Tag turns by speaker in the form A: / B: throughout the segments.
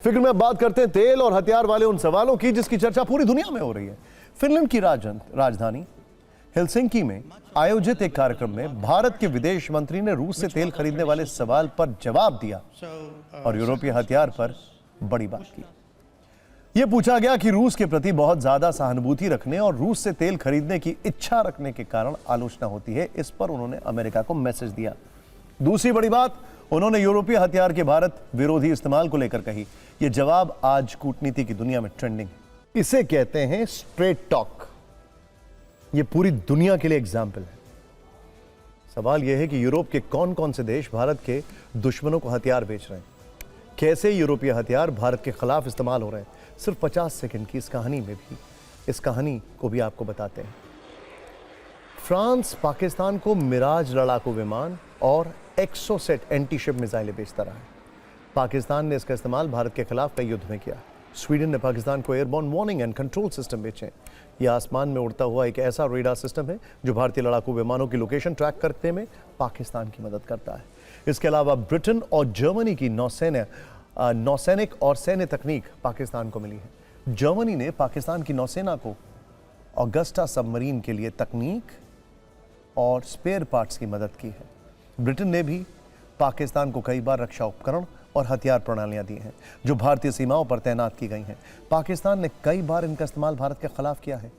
A: फिक्र में बात करते हैं तेल और हथियार वाले उन सवालों की जिसकी चर्चा पूरी दुनिया में हो रही है। फिनलैंड की राजधानी हेलसिंकी में आयोजित एक कार्यक्रम में भारत के विदेश मंत्री ने रूस से तेल खरीदने वाले सवाल पर जवाब दिया और यूरोपीय हथियार पर बड़ी बात की। यह पूछा गया कि रूस के प्रति बहुत ज्यादा सहानुभूति रखने और रूस से तेल खरीदने की इच्छा रखने के कारण आलोचना होती है। इस पर उन्होंने अमेरिका को मैसेज दिया। दूसरी बड़ी बात उन्होंने यूरोपीय हथियार के भारत विरोधी इस्तेमाल को लेकर कही। यह जवाब आज कूटनीति की दुनिया में ट्रेंडिंग है। इसे कहते हैं स्ट्रेट टॉक। यह पूरी दुनिया के लिए एग्जाम्पल है। सवाल यह है कि यूरोप के कौन कौन से देश भारत के दुश्मनों को हथियार बेच रहे हैं, कैसे यूरोपीय हथियार भारत के खिलाफ इस्तेमाल हो रहे हैं। सिर्फ 50 सेकंड की इस कहानी में भी इस कहानी को भी आपको बताते हैं। फ्रांस पाकिस्तान को मिराज लड़ाकू विमान और एक्सोसेट एंटी शिप मिसाइलें बेचता रहा है। पाकिस्तान ने इसका इस्तेमाल भारत के खिलाफ कई युद्ध में किया। स्वीडन ने पाकिस्तान को airborne warning and control system बेचे। यह आसमान में उड़ता हुआ एक ऐसा रेडार सिस्टम है जो भारतीय लड़ाकू विमानों की लोकेशन ट्रैक करने में पाकिस्तान की मदद करता है। इसके अलावा ब्रिटेन और जर्मनी की नौसैनिक और सैन्य तकनीक पाकिस्तान को मिली है। जर्मनी ने पाकिस्तान की नौसेना को ऑगस्टा सबमरीन के लिए तकनीक और स्पेयर पार्ट्स की मदद की है। ब्रिटेन ने भी पाकिस्तान को कई बार रक्षा उपकरण और हथियार प्रणालियां दी हैं जो भारतीय सीमाओं पर तैनात की गई हैं। पाकिस्तान ने कई बार इनका इस्तेमाल भारत के खिलाफ किया है।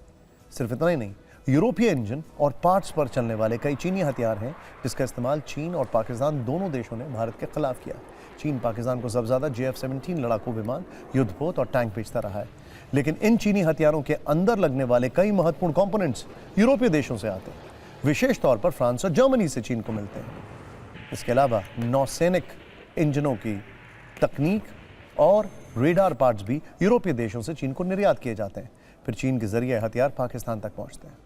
A: सिर्फ इतना ही नहीं, यूरोपीय इंजन और पार्ट्स पर चलने वाले कई चीनी हथियार हैं जिसका इस्तेमाल चीन और पाकिस्तान दोनों देशों ने भारत के खिलाफ किया। चीन पाकिस्तान को सबसे ज्यादा JF-17 लड़ाकू विमान, युद्धपोत और टैंक बेचता रहा है। लेकिन इन चीनी हथियारों के अंदर लगने वाले कई महत्वपूर्ण कंपोनेंट्स यूरोपीय देशों से आते हैं, विशेष तौर पर फ्रांस और जर्मनी से चीन को मिलते हैं। इसके अलावा नौसैनिक इंजनों की तकनीक और रेडार पार्ट्स भी यूरोपीय देशों से चीन को निर्यात किए जाते हैं। फिर चीन के जरिए हथियार पाकिस्तान तक पहुंचते हैं।